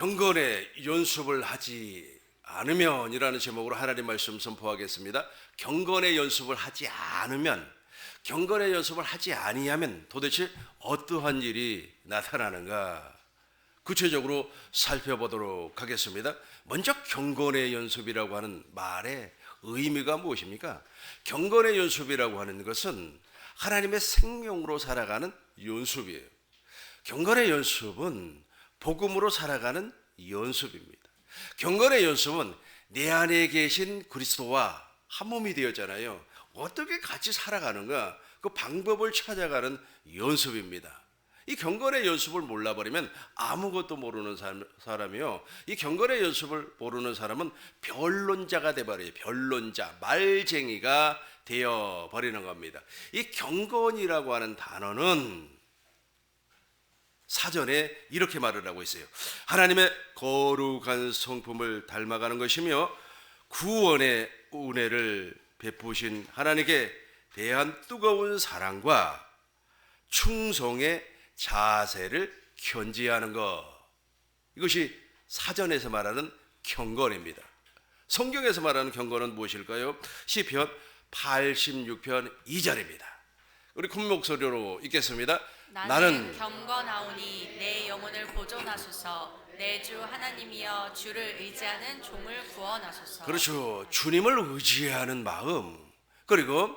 경건의 연습을 하지 않으면이라는 제목으로 하나님 말씀 선포하겠습니다. 경건의 연습을 하지 않으면, 경건의 연습을 하지 아니하면 도대체 어떠한 일이 나타나는가? 구체적으로 살펴보도록 하겠습니다. 먼저 경건의 연습이라고 하는 말의 의미가 무엇입니까? 경건의 연습이라고 하는 것은 하나님의 생명으로 살아가는 연습이에요. 경건의 연습은 복음으로 살아가는 연습입니다. 경건의 연습은 내 안에 계신 그리스도와 한 몸이 되었잖아요. 어떻게 같이 살아가는가? 그 방법을 찾아가는 연습입니다. 이 경건의 연습을 몰라버리면 아무것도 모르는 사람이요. 이 경건의 연습을 모르는 사람은 변론자가 돼버려요. 변론자, 말쟁이가 되어버리는 겁니다. 이 경건이라고 하는 단어는 사전에 이렇게 말을 하고 있어요. 하나님의 거룩한 성품을 닮아가는 것이며 구원의 은혜를 베푸신 하나님께 대한 뜨거운 사랑과 충성의 자세를 견지하는 것, 이것이 사전에서 말하는 경건입니다. 성경에서 말하는 경건은 무엇일까요? 시편 86편 2절입니다. 우리 큰 목소리로 읽겠습니다. 나는 경건하오니 내 영혼을 보존하소서. 내 주 하나님이여, 주를 의지하는 종을 구원하소서. 그렇죠. 주님을 의지하는 마음, 그리고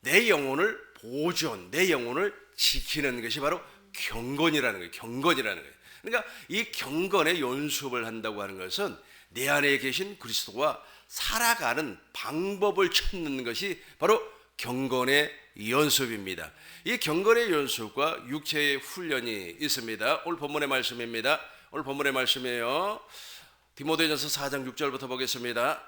내 영혼을 보존, 내 영혼을 지키는 것이 바로 경건이라는 거예요. 경건이라는 거예요. 그러니까 이 경건의 연습을 한다고 하는 것은 내 안에 계신 그리스도와 살아가는 방법을 찾는 것이 바로 경건의 연습입니다. 이 경건의 연습과 육체의 훈련이 있습니다. 오늘 본문의 말씀입니다. 오늘 본문의 말씀이에요. 디모데전서 4장 6절부터 보겠습니다.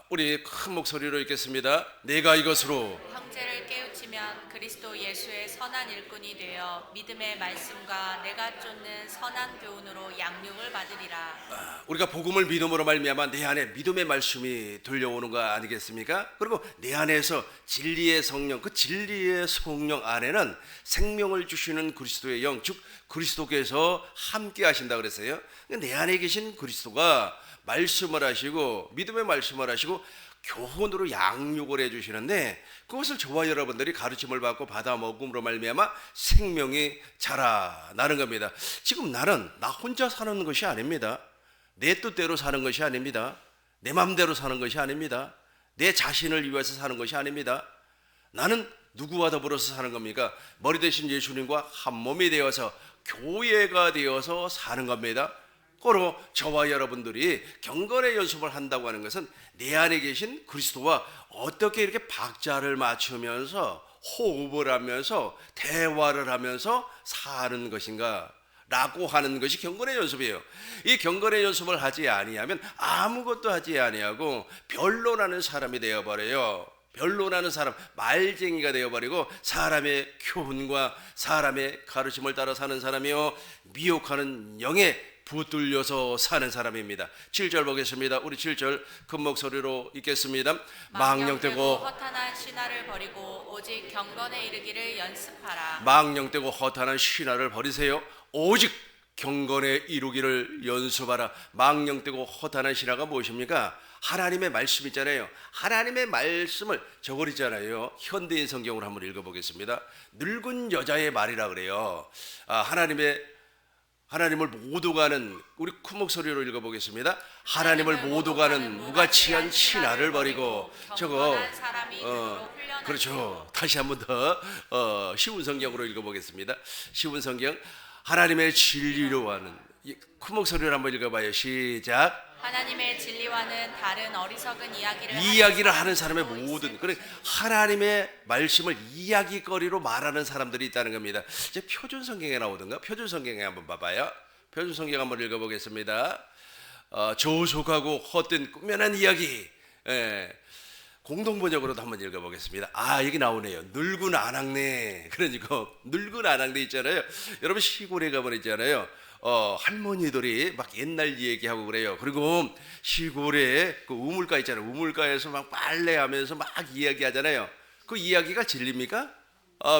우리 큰 목소리로 읽겠습니다. 내가 이것으로 형제를 깨우치면 그리스도 예수의 선한 일꾼이 되어 믿음의 말씀과 내가 쫓는 선한 교훈으로 양육을 받으리라. 우리가 복음을 믿음으로 말미암아 내 안에 믿음의 말씀이 들려오는 거 아니겠습니까? 그리고 내 안에서 진리의 성령, 그 진리의 성령 안에는 생명을 주시는 그리스도의 영, 즉 그리스도께서 함께 하신다 그랬어요. 내 안에 계신 그리스도가 말씀을 하시고 믿음의 말씀을 하시고 교훈으로 양육을 해주시는데, 그것을 저와 여러분들이 가르침을 받고 받아 먹음으로 말미암아 생명이 자라나는 겁니다. 지금 나는 나 혼자 사는 것이 아닙니다. 내 뜻대로 사는 것이 아닙니다. 내 마음대로 사는 것이 아닙니다. 내 자신을 위해서 사는 것이 아닙니다. 나는 누구와 더불어서 사는 겁니까? 머리 대신 예수님과 한 몸이 되어서 교회가 되어서 사는 겁니다. 고로 저와 여러분들이 경건의 연습을 한다고 하는 것은 내 안에 계신 그리스도와 어떻게 이렇게 박자를 맞추면서 호흡을 하면서 대화를 하면서 사는 것인가 라고 하는 것이 경건의 연습이에요. 이 경건의 연습을 하지 아니하면 아무것도 하지 아니하고 변론하는 사람이 되어버려요. 변론하는 사람, 말쟁이가 되어버리고 사람의 교훈과 사람의 가르침을 따라 사는 사람이요, 미혹하는 영에 붙들려서 사는 사람입니다. 7절 보겠습니다. 우리 7절 큰 목소리로 읽겠습니다. 망령되고 허탄한 신화를 버리고 오직 경건에 이르기를 연습하라. 망령되고 허탄한 신화를 버리세요. 오직 경건에 이루기를 연습하라. 망령되고 허탄한 신화가 무엇입니까? 하나님의 말씀 있잖아요. 하나님의 말씀을 저버리잖아요. 현대인 성경으로 한번 읽어보겠습니다. 늙은 여자의 말이라 그래요. 하나님을 모두 가는, 우리 큰 목소리로 읽어보겠습니다. 하나님을 모두 가는 무가치한 신화를 버리고, 저거 그렇죠. 다시 한번 더 쉬운 성경으로 읽어보겠습니다. 쉬운 성경. 하나님의 진리로 하는, 큰 목소리로 한번 읽어봐요. 시작. 하나님의 진리와는 다른 어리석은 이야기를 하는 사람의 모든, 그래 하나님의 말씀을 이야기거리로 말하는 사람들이 있다는 겁니다. 이제 표준 성경에 나오던가? 표준 성경에 한번 봐봐요. 표준 성경 한번 읽어보겠습니다. 조속하고 헛된 꾸며낸 이야기. 공동 번역으로도 한번 읽어보겠습니다. 여기 나오네요. 늙은 아낙네. 그러니까 늙은 아낙네 있잖아요. 여러분 시골에 가면 있잖아요. 할머니들이 막 옛날 얘기하고 그래요. 그리고 시골에 그 우물가 있잖아요. 우물가에서 막 빨래하면서 막 이야기하잖아요. 그 이야기가 진리입니까?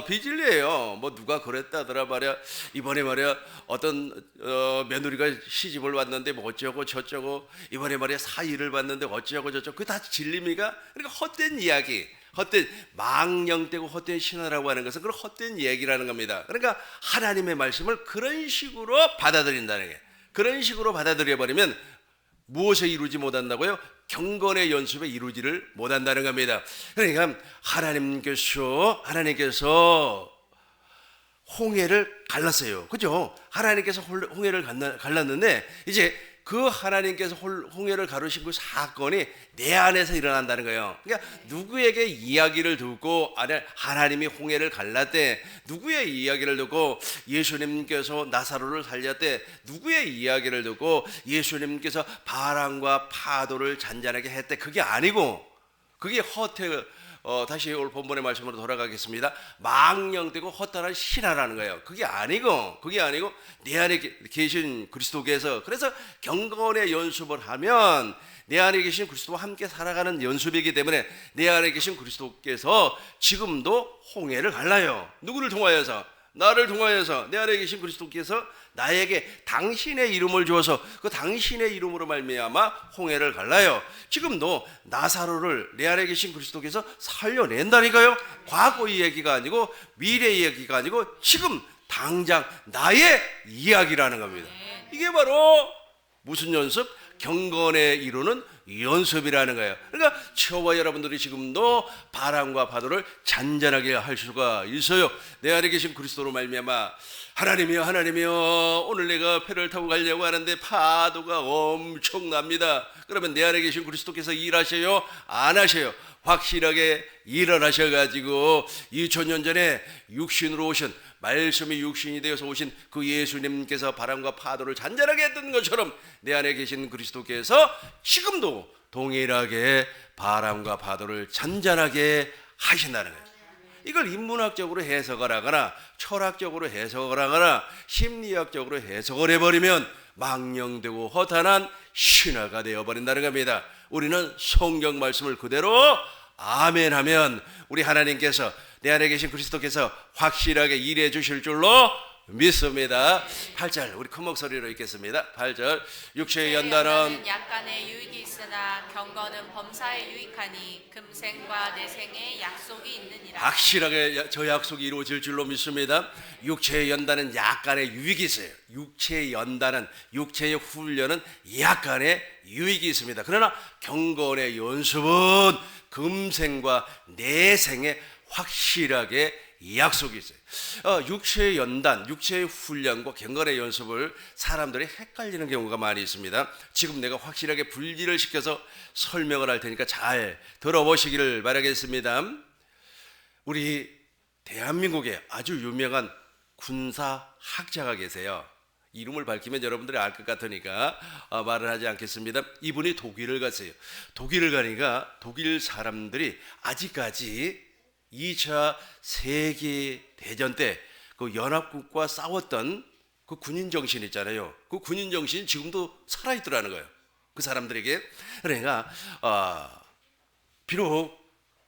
비진리예요. 뭐 누가 그랬다더라 말이야. 이번에 말이야 어떤 며느리가 시집을 왔는데 뭐 어쩌고 저쩌고, 이번에 말이야 사위를 봤는데 어쩌고 저쩌고, 그게 다 진리입니까? 그러니까 헛된 이야기, 헛된 망령되고 헛된 신화라고 하는 것은 그런 헛된 얘기라는 겁니다. 그러니까 하나님의 말씀을 그런 식으로 받아들인다는 게, 그런 식으로 받아들여 버리면 무엇에 이루지 못한다고요? 경건의 연습에 이루지를 못한다는 겁니다. 그러니까 하나님께서 홍해를 갈랐어요. 그죠? 하나님께서 홍해를 갈랐는데 이제 그 하나님께서 홍해를 가르신 그 사건이 내 안에서 일어난다는 거예요. 그러니까 누구에게 이야기를 듣고 하나님이 홍해를 갈랐대, 누구의 이야기를 듣고 예수님께서 나사로를 살렸대, 누구의 이야기를 듣고 예수님께서 바람과 파도를 잔잔하게 했대, 그게 아니고, 그게 다시 오늘 본문의 말씀으로 돌아가겠습니다. 망령되고 허탄한 신화라는 거예요. 그게 아니고 내 안에 계신 그리스도께서, 그래서 경건의 연습을 하면 내 안에 계신 그리스도와 함께 살아가는 연습이기 때문에 내 안에 계신 그리스도께서 지금도 홍해를 갈라요. 누구를 통하여서? 나를 통하여서. 내 안에 계신 그리스도께서 나에게 당신의 이름을 주어서 그 당신의 이름으로 말미암아 홍해를 갈라요. 지금도 나사로를 내 안에 계신 그리스도께서 살려낸다니까요. 과거의 얘기가 아니고 미래의 얘기가 아니고 지금 당장 나의 이야기라는 겁니다. 이게 바로 무슨 연습? 경건에 이루는 연습이라는 거예요. 그러니까 저와 여러분들이 지금도 바람과 파도를 잔잔하게 할 수가 있어요. 내 안에 계신 그리스도로 말미암아 하나님이여 오늘 내가 배를 타고 가려고 하는데 파도가 엄청납니다. 그러면 내 안에 계신 그리스도께서 일하셔요? 안 하셔요? 확실하게 일어나셔가지고 2000년 전에 육신으로 오신, 말씀이 육신이 되어서 오신 그 예수님께서 바람과 파도를 잔잔하게 했던 것처럼 내 안에 계신 그리스도께서 지금도 동일하게 바람과 파도를 잔잔하게 하신다는 거예요. 이걸 인문학적으로 해석을 하거나 철학적으로 해석을 하거나 심리학적으로 해석을 해버리면 망령되고 허탄한 신화가 되어버린다는 겁니다. 우리는 성경 말씀을 그대로 아멘하면 우리 하나님께서, 내 안에 계신 그리스도께서 확실하게 일해 주실 줄로 믿습니다. 8절 우리 큰 목소리로 읽겠습니다. 8절 육체의 연단은 약간의 유익이 있으나 경건은 범사에 유익하니 금생과 내생에 약속이 있느니라. 확실하게 저 약속이 이루어질 줄로 믿습니다. 육체의 연단은 약간의 유익이 있어요. 육체의 연단은, 육체의 훈련은 약간의 유익이 있습니다. 그러나 경건의 연습은 금생과 내생에 확실하게 약속이 있어요. 육체의 연단, 육체의 훈련과 경건의 연습을 사람들이 헷갈리는 경우가 많이 있습니다. 지금 내가 확실하게 분리를 시켜서 설명을 할 테니까 잘 들어보시기를 바라겠습니다. 우리 대한민국에 아주 유명한 군사학자가 계세요. 이름을 밝히면 여러분들이 알 것 같으니까 말을 하지 않겠습니다. 이분이 독일을 갔어요. 독일을 가니까 독일 사람들이 아직까지 2차 세계대전 때 그 연합국과 싸웠던 그 군인 정신 있잖아요. 그 군인 정신이 지금도 살아있더라는 거예요. 그 사람들에게. 그러니까 비록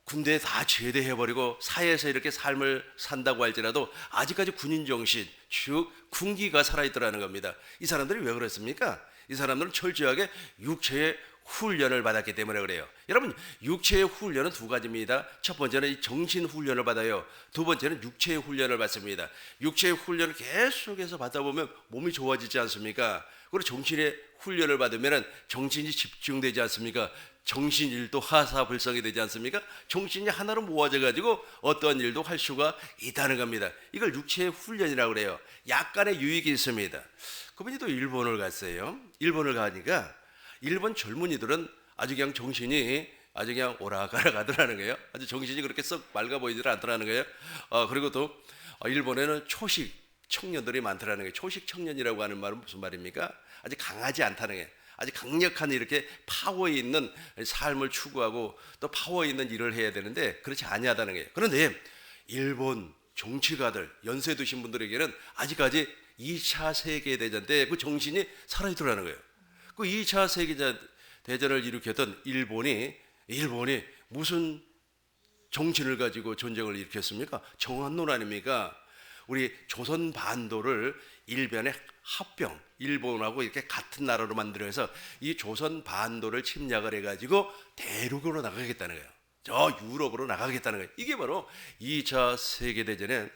군대에 다 제대해버리고 사회에서 이렇게 삶을 산다고 할지라도 아직까지 군인 정신, 즉 군기가 살아있더라는 겁니다. 이 사람들이 왜 그랬습니까? 이 사람들은 철저하게 육체의 훈련을 받았기 때문에 그래요. 여러분, 육체의 훈련은 두 가지입니다. 첫 번째는 정신 훈련을 받아요. 두 번째는 육체의 훈련을 받습니다. 육체의 훈련을 계속해서 받다 보면 몸이 좋아지지 않습니까? 그리고 정신의 훈련을 받으면 정신이 집중되지 않습니까? 정신일도 하사불성이 되지 않습니까? 정신이 하나로 모아져 가지고 어떠한 일도 할 수가 있다는 겁니다. 이걸 육체의 훈련이라고 그래요. 약간의 유익이 있습니다. 그분이 또 일본을 갔어요. 일본을 가니까 일본 젊은이들은 아주 그냥 정신이 아주 그냥 오락가락 하더라는 거예요. 아주 정신이 그렇게 썩 맑아 보이질 않더라는 거예요. 그리고 또 일본에는 초식 청년들이 많더라는 거예요. 초식 청년이라고 하는 말은 무슨 말입니까? 아직 강하지 않다는 거예요. 아직 강력한 이렇게 파워 있는 삶을 추구하고 또 파워 있는 일을 해야 되는데 그렇지 아니하다는 거예요. 그런데 일본 정치가들, 연세 드신 분들에게는 아직까지 2차 세계대전 때 그 정신이 살아있더라는 거예요. 그 2차 세계대전을 일으켰던 일본이 무슨 정신을 가지고 전쟁을 일으켰습니까? 정한론 아닙니까? 우리 조선 반도를 일변의 합병, 일본하고 이렇게 같은 나라로 만들어서 이 조선 반도를 침략을 해가지고 대륙으로 나가겠다는 거예요. 저 유럽으로 나가겠다는 거예요. 이게 바로 2차 세계대전의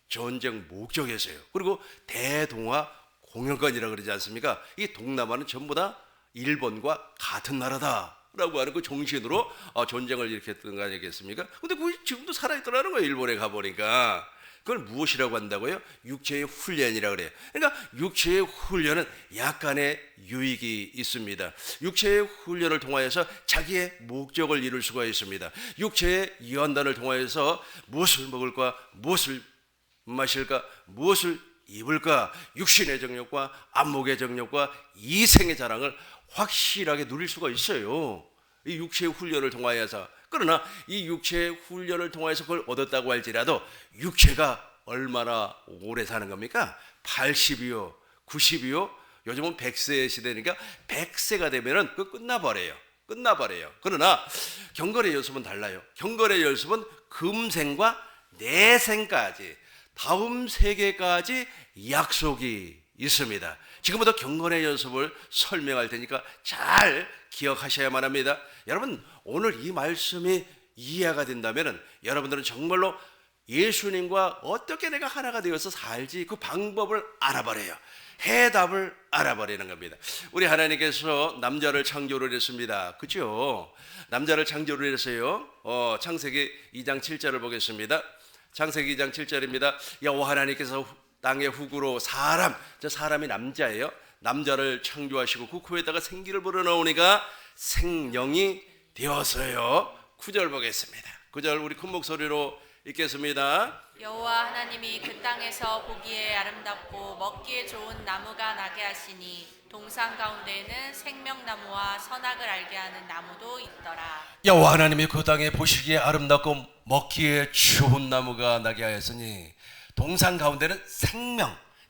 전쟁 목적이었어요. 그리고 대동아 공영권이라고 그러지 않습니까? 이 동남아는 전부 다 일본과 같은 나라다라고 하는 그 정신으로 전쟁을 일으켰던 거 아니겠습니까? 근데 그게 지금도 살아있더라는 거예요. 일본에 가보니까. 그걸 무엇이라고 한다고요? 육체의 훈련이라고 그래요. 그러니까 육체의 훈련은 약간의 유익이 있습니다. 육체의 훈련을 통하여서 자기의 목적을 이룰 수가 있습니다. 육체의 연단을 통하여서 무엇을 먹을까, 무엇을 마실까, 무엇을 입을까, 육신의 정욕과 안목의 정욕과 이생의 자랑을 확실하게 누릴 수가 있어요. 이 육체의 훈련을 통하여서. 그러나 이 육체의 훈련을 통해서 그걸 얻었다고 할지라도 육체가 얼마나 오래 사는 겁니까? 80이요, 90이요, 요즘은 100세의 시대니까 100세가 되면은 그 끝나버려요. 그러나 경건의 연습은 달라요. 경건의 연습은 금생과 내생까지, 다음 세계까지 약속이 있습니다. 지금부터 경건의 연습을 설명할 테니까 잘 기억하셔야만 합니다. 여러분, 오늘 이 말씀이 이해가 된다면 여러분들은 정말로 예수님과 어떻게 내가 하나가 되어서 살지 그 방법을 알아버려요. 해답을 알아버리는 겁니다. 우리 하나님께서 남자를 창조를 했습니다. 그죠? 남자를 창조를 했어요. 창세기 2장 7절을 보겠습니다. 창세기 2장 7절입니다. 여호와 하나님께서 땅의 흙으로 저 사람이 남자예요. 남자를 창조하시고 그 코에다가 생기를 불어넣으니까 생명이 되었어요. 9절 보겠습니다. 9절 우리 큰 목소리로 읽겠습니다. 여호와 하나님이 그 땅에서 보기에 아름답고 먹기에 좋은 나무가 나게 하시니 동산 가운데에는 생명나무와 선악을 알게 하는 나무도 있더라. 여호와 하나님이 그 땅에 보시기에 아름답고 먹기에 좋은 나무가 나게 하였으니 동산 가운데는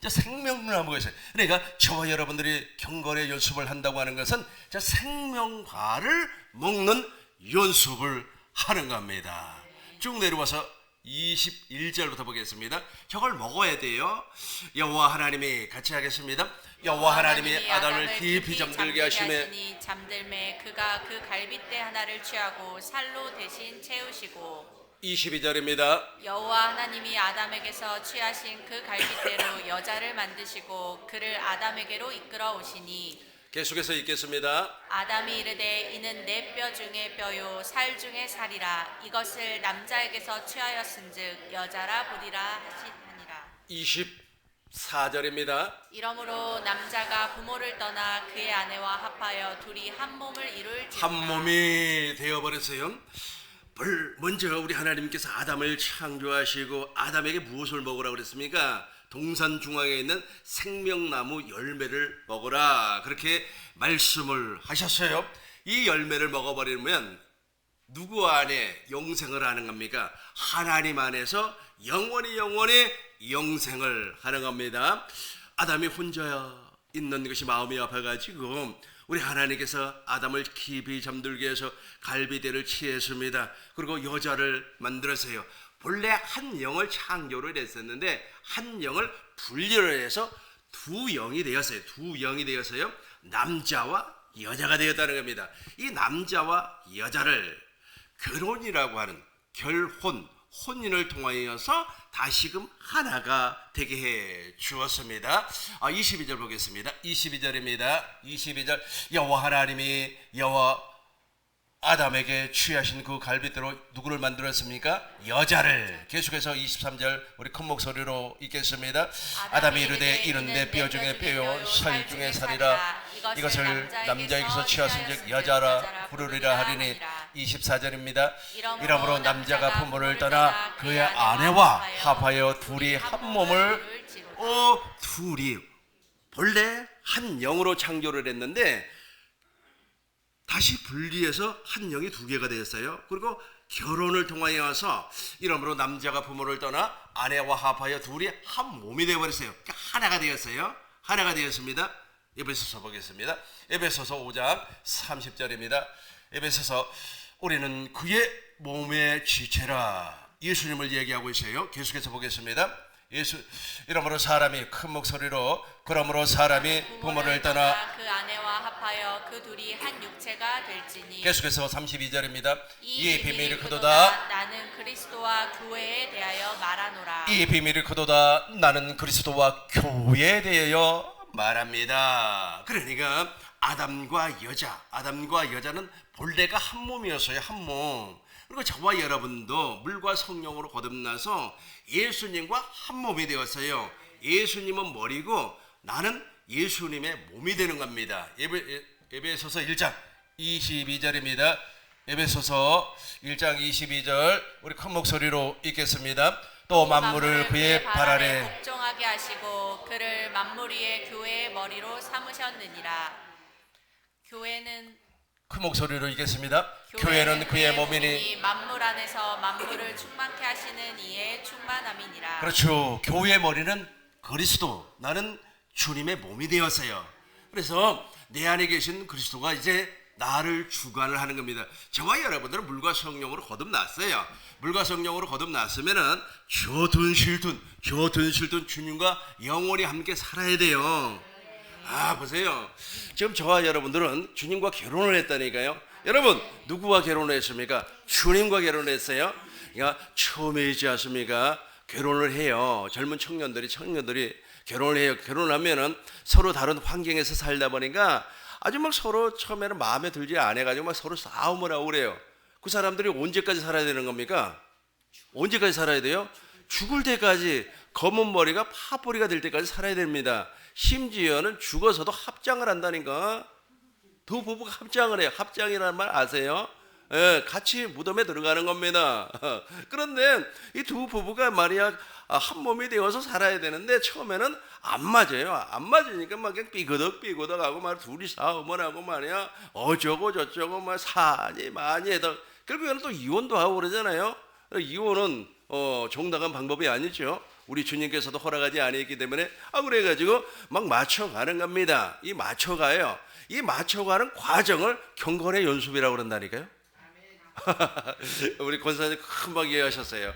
생명나무가 있어요. 그러니까 저와 여러분들이 경건의 연습을 한다고 하는 것은 저 생명과를 먹는 연습을 하는 겁니다. 쭉 내려와서 21절부터 보겠습니다. 저걸 먹어야 돼요. 여호와 하나님이 같이 하겠습니다. 여호와 하나님이 아담을 깊이 잠들게 하시매 잠들매 그가 그 갈빗대 하나를 취하고 살로 대신 채우시고 22절입니다. 여호와 하나님이 아담에게서 취하신 그 갈빗대로 여자를 만드시고 그를 아담에게로 이끌어 오시니 계속해서 읽겠습니다. 아담이 이르되 이는 내 뼈 중에 뼈요 살 중에 살이라 이것을 남자에게서 취하였은즉 여자라 보리라 하시니라. 24절입니다. 이러므로 남자가 부모를 떠나 그의 아내와 합하여 둘이 한 몸을 이룰지니라. 한 몸이 되어버렸어요. 먼저 우리 하나님께서 아담을 창조하시고 아담에게 무엇을 먹으라고 그랬습니까? 동산 중앙에 있는 생명나무 열매를 먹으라 그렇게 말씀을 하셨어요. 이 열매를 먹어버리면 누구 안에 영생을 하는 겁니까? 하나님 안에서 영원히 영생을 하는 겁니다. 아담이 혼자 있는 것이 마음이 아파가지고 우리 하나님께서 아담을 깊이 잠들게 해서 갈비대를 취했습니다. 그리고 여자를 만들었어요. 본래 한 영을 창조를 했었는데 한 영을 분리를 해서 두 영이 되었어요. 남자와 여자가 되었다는 겁니다. 이 남자와 여자를 결혼이라고 하는 혼인을 통하여서 다시금 하나가 되게 해 주었습니다. 22절 보겠습니다. 22절 여호와 하나님이 아담에게 취하신 그 갈빗대로 누구를 만들었습니까? 여자를. 계속해서 23절 우리 큰 목소리로 읽겠습니다. 아담이 이르되 이는 내 뼈 중에 뼈요 살 중에 살이라 이것을 남자에게서 취하신즉 여자라 부르리라 하리니 24절입니다. 이러므로 남자가 부모를 떠나 그의 아내와 합하여 둘이 한 몸을 둘이 본래 한 영으로 창조를 했는데 다시 분리해서 한 영이 두 개가 되었어요. 그리고 결혼을 통하여서 이러므로 남자가 부모를 떠나 아내와 합하여 둘이 한 몸이 되어버렸어요. 그러니까 하나가 되었어요. 하나가 되었습니다. 에베소서 보겠습니다. 에베소서 5장 30절입니다. 에베소서 우리는 그의 몸의 지체라. 예수님을 얘기하고 있어요. 계속해서 보겠습니다. 이러므로 사람이 큰 목소리로 그러므로 사람이 부모를 떠나 그 아내와 합하여 그 둘이 한 육체가 될지니. 계속해서 32절입니다. 이 비밀이 크도다. 나는 그리스도와 교회에 대하여 말하노라. 이 비밀이 크도다. 나는 그리스도와 교회에 대하여 말합니다. 그러니까 아담과 여자는 본래가 한 몸이었어요. 한 몸. 그리고 저와 여러분도 물과 성령으로 거듭나서 예수님과 한 몸이 되었어요. 예수님은 머리고 나는 예수님의 몸이 되는 겁니다. 에베소서 1장 22절입니다. 에베소서 1장 22절 우리 큰 목소리로 읽겠습니다. 또 만물을 그의 발 아래 복종하게 하시고 그를 만물 위에 교회의 머리로 삼으셨느니라. 교회는 큰 목소리로 읽겠습니다. 교회는 그의 몸이니 만물 안에서 만물을 충만케 하시는 이의 충만함이니라. 그렇죠. 교회의 머리는 그리스도. 나는 주님의 몸이 되었어요. 그래서 내 안에 계신 그리스도가 이제 나를 주관을 하는 겁니다. 저와 여러분들은 물과 성령으로 거듭났어요. 물과 성령으로 거듭났으면은 저둔실둔 주님과 영원히 함께 살아야 돼요. 보세요. 지금 저와 여러분들은 주님과 결혼을 했다니까요. 여러분 누구와 결혼을 했습니까? 주님과 결혼했어요. 그러니까 처음이지 않습니까? 결혼을 해요. 젊은 청년들이 결혼을 해요. 결혼하면은 서로 다른 환경에서 살다 보니까 아주 막 서로 처음에는 마음에 들지 않아가지고 막 서로 싸움을 하고 그래요. 그 사람들이 언제까지 살아야 되는 겁니까? 언제까지 살아야 돼요? 죽을 때까지 검은 머리가 파뿌리가 될 때까지 살아야 됩니다. 심지어는 죽어서도 합장을 한다니까. 두 부부가 합장을 해요. 합장이라는 말 아세요? 같이 무덤에 들어가는 겁니다. 그런데 이 두 부부가 말이야 한 몸이 되어서 살아야 되는데 처음에는 안 맞아요. 안 맞으니까 막 그냥 삐그덕하고 막 둘이 싸움을 하고 말이야 어쩌고 저쩌고 막 사니 많이 해서 결국에는 또 이혼도 하고 그러잖아요. 이혼은 정당한 방법이 아니죠. 우리 주님께서도 허락하지 아니했기 때문에 그래가지고 막 맞춰가는 겁니다. 이 맞춰가요. 이 맞춰가는 과정을 경건의 연습이라고 그런다니까요. 우리 권사님 금방 이해하셨어요.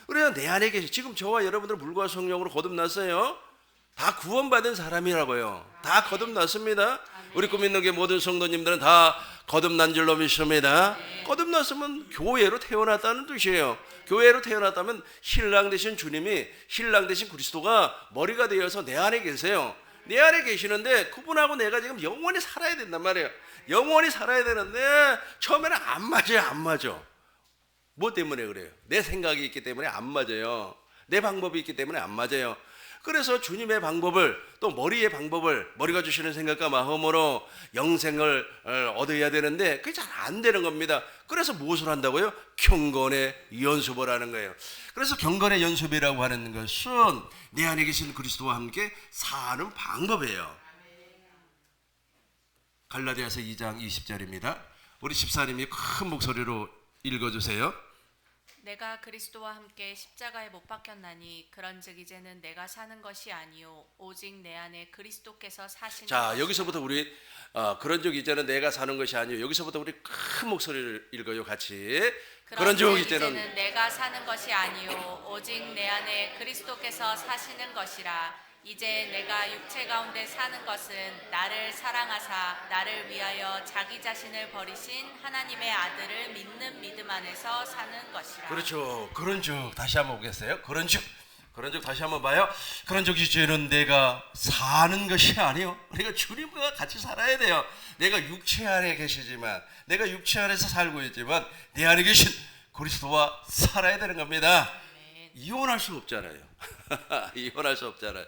그래요. 내 안에 계시 지금 저와 여러분들 물과 성령으로 거듭났어요. 다 구원받은 사람이라고요. 다 거듭났습니다. 우리 꿈 있는 게 모든 성도님들은 다 거듭난 줄로 믿습니다. 거듭났으면 교회로 태어났다는 뜻이에요. 교회로 태어났다면 신랑 되신 주님이 신랑 되신 그리스도가 머리가 되어서 내 안에 계세요. 내 안에 계시는데 그분하고 내가 지금 영원히 살아야 된단 말이에요. 영원히 살아야 되는데 처음에는 안 맞아. 뭐 때문에 그래요? 내 생각이 있기 때문에 안 맞아요. 내 방법이 있기 때문에 안 맞아요. 그래서 주님의 방법을 또 머리의 방법을 머리가 주시는 생각과 마음으로 영생을 얻어야 되는데 그게 잘 안 되는 겁니다. 그래서 무엇을 한다고요? 경건의 연습을 하는 거예요. 그래서 경건의 연습이라고 하는 것은 내 안에 계신 그리스도와 함께 사는 방법이에요. 갈라디아서 2장 20절입니다. 우리 집사님이 큰 목소리로 읽어주세요. 내가 그리스도와 함께 십자가에 못 박혔나니 그런즉 이제는 내가 사는 것이 아니요 오직 내 안에 그리스도께서 사시는 것이라. 여기서부터 우리 그런즉 이제는 내가 사는 것이 아니요. 여기서부터 우리 큰 목소리를 읽어요. 같이. 그런즉 이제는 내가 사는 것이 아니요 오직 내 안에 그리스도께서 사시는 것이라. 이제 내가 육체 가운데 사는 것은 나를 사랑하사 나를 위하여 자기 자신을 버리신 하나님의 아들을 믿는 믿음 안에서 사는 것이라. 그렇죠. 그런즉 다시 한번 보겠어요. 그런즉 다시 한번 봐요. 그런즉 이제는 내가 사는 것이 아니요. 우리가 주님과 같이 살아야 돼요. 내가 육체 안에 계시지만 내가 육체 안에서 살고 있지만 내 안에 계신 그리스도와 살아야 되는 겁니다. 이혼할 수 없잖아요. 이혼할 수 없잖아요.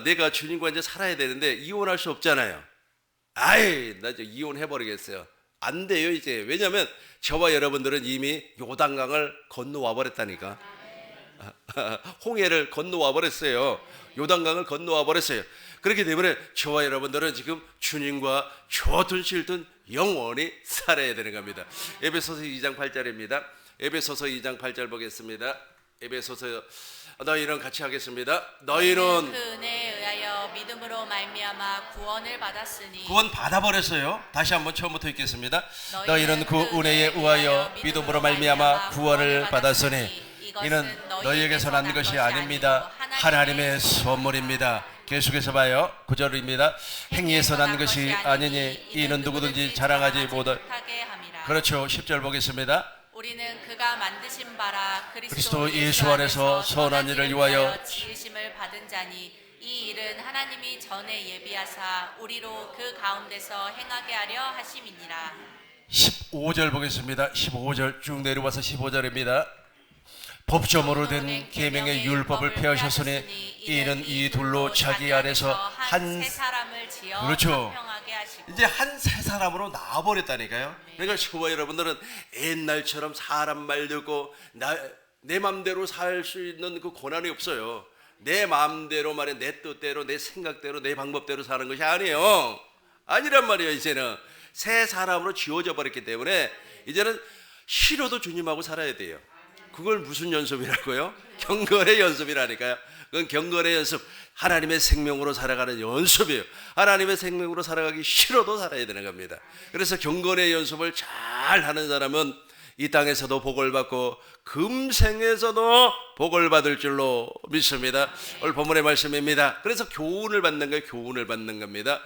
내가 주님과 이제 살아야 되는데 이혼할 수 없잖아요. 나 이제 이혼해 버리겠어요. 안 돼요 이제. 왜냐하면 저와 여러분들은 이미 요단강을 건너와 버렸다니까. 홍해를 건너와 버렸어요. 요단강을 건너와 버렸어요. 그렇기 때문에 저와 여러분들은 지금 주님과 좋든 싫든 영원히 살아야 되는 겁니다. 에베소서 2장 8절입니다. 에베소서 2장 8절 보겠습니다. 에베소서 너희는 같이 하겠습니다. 너희는 그 은혜에 의하여 되어 믿음으로 말미암아 구원을 받았으니 구원 받아버렸어요. 다시 한번 처음부터 읽겠습니다. 너희는 그 은혜에 의하여 믿음으로 말미암아 구원을 받았으니 이는 너희에게서 난 것이 아닙니다. 하나님의 선물입니다. 계속해서 봐요. 9절입니다. 행위에서 난 것이 아니니 이는 누구든지 자랑하지 못할. 그렇죠. 10절 보겠습니다. 우리는 그가 만드신 바라 그리스도 예수 안에서 선한 일을 위하여 지으심을 받은 자니 이 일은 하나님이 전에 예비하사 우리로 그 가운데서 행하게 하려 하심이니라. 15절 보겠습니다. 15절 쭉 내려와서 15절입니다. 법조문으로 된 계명의 율법을 폐하셨으니 이는 이 둘로 자기 안에서 한 사람을 지어 그렇죠. 화평하게 하시고 이제 한 세 사람으로 나와버렸다니까요. 그러니까 시호와 여러분들은 옛날처럼 사람 말 듣고 내 맘대로 살 수 있는 그 고난이 없어요. 내 마음대로 말해 내 뜻대로 내 생각대로 내 방법대로 사는 것이 아니에요. 아니란 말이에요. 이제는 새 사람으로 지워져 버렸기 때문에 이제는 싫어도 주님하고 살아야 돼요. 그걸 무슨 연습이라고요? 경건의 연습이라니까요. 그건 경건의 연습, 하나님의 생명으로 살아가는 연습이에요. 하나님의 생명으로 살아가기 싫어도 살아야 되는 겁니다. 그래서 경건의 연습을 잘 하는 사람은 이 땅에서도 복을 받고 금생에서도 복을 받을 줄로 믿습니다. 오늘 본문의 말씀입니다. 그래서 교훈을 받는 거예요. 교훈을 받는 겁니다.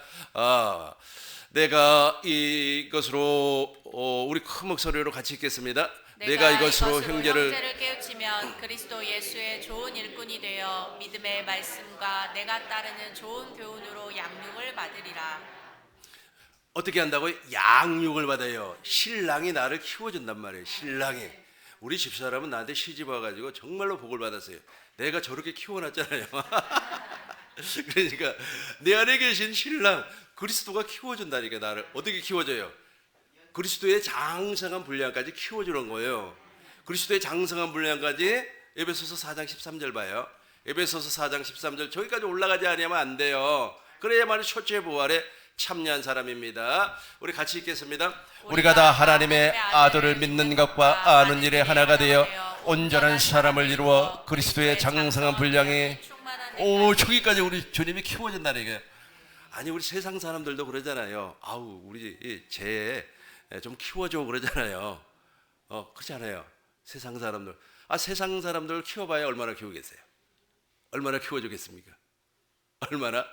내가 이것으로 우리 큰 목소리로 같이 읽겠습니다. 내가 이것으로 형제를 깨우치면 그리스도 예수의 좋은 일꾼이 되어 믿음의 말씀과 내가 따르는 좋은 교훈으로 양육을 받으리라. 어떻게 한다고요? 양육을 받아요. 신랑이 나를 키워준단 말이에요. 신랑이. 우리 집사람은 나한테 시집 와가지고 정말로 복을 받았어요. 내가 저렇게 키워놨잖아요. 그러니까 내 안에 계신 신랑 그리스도가 키워준다니까. 나를 어떻게 키워줘요? 그리스도의 장성한 분량까지 키워주는 거예요. 그리스도의 장성한 분량까지 에베소서 4장 13절 봐요. 에베소서 4장 13절 저기까지 올라가지 않으면 안 돼요. 그래야만 초째 부활에 참여한 사람입니다. 우리 같이 읽겠습니다. 우리가 다 하나님의 아들을 믿는 것과 아는 일에 하나가 되어 온전한 사람을 이루어 그리스도의 장성한 분량에 저기까지 우리 주님이 키워준다는 얘기예요. 아니 우리 세상 사람들도 그러잖아요. 아우 우리 쟤 좀 키워줘 그러잖아요. 그렇지 않아요? 세상 사람들. 세상 사람들 키워봐야 얼마나 키우겠어요? 얼마나 키워주겠습니까? 얼마나?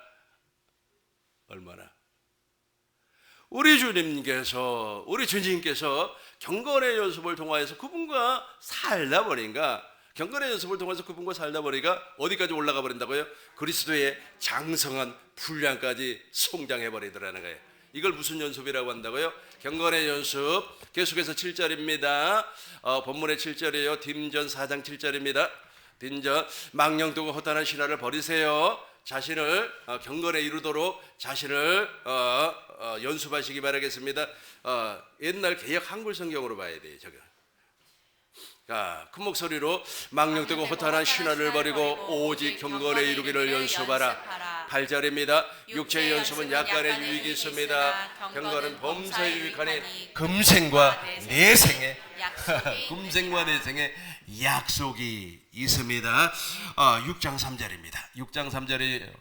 우리 주님께서 우리 주님께서 경건의 연습을 통하여서 그분과 살다 보니까 경건의 연습을 통해서 그분과 살다 보니까 어디까지 올라가 버린다고요? 그리스도의 장성한 분량까지 성장해 버리더라는 거예요. 이걸 무슨 연습이라고 한다고요? 경건의 연습. 계속해서 7절입니다. 본문의 7절이에요. 딘전 4장 7절입니다. 딘전 망령되고 허탄한 신화를 버리세요. 자신을 경건에 이루도록 자신을 연습하시기 바라겠습니다. 옛날 개역 한글 성경으로 봐야 돼요. 저거. 큰 목소리로 망령되고 허탄한 신화를 버리고 오직 경건에 이루기를 연습하라. 8절입니다. 육체의 연습은 약간의 유익이 있습니다. 경건은 범사에 유익하니 금생과 내생에 금생과 내생에 약속이 있습니다. 6장 3절입니다. 6장 3절이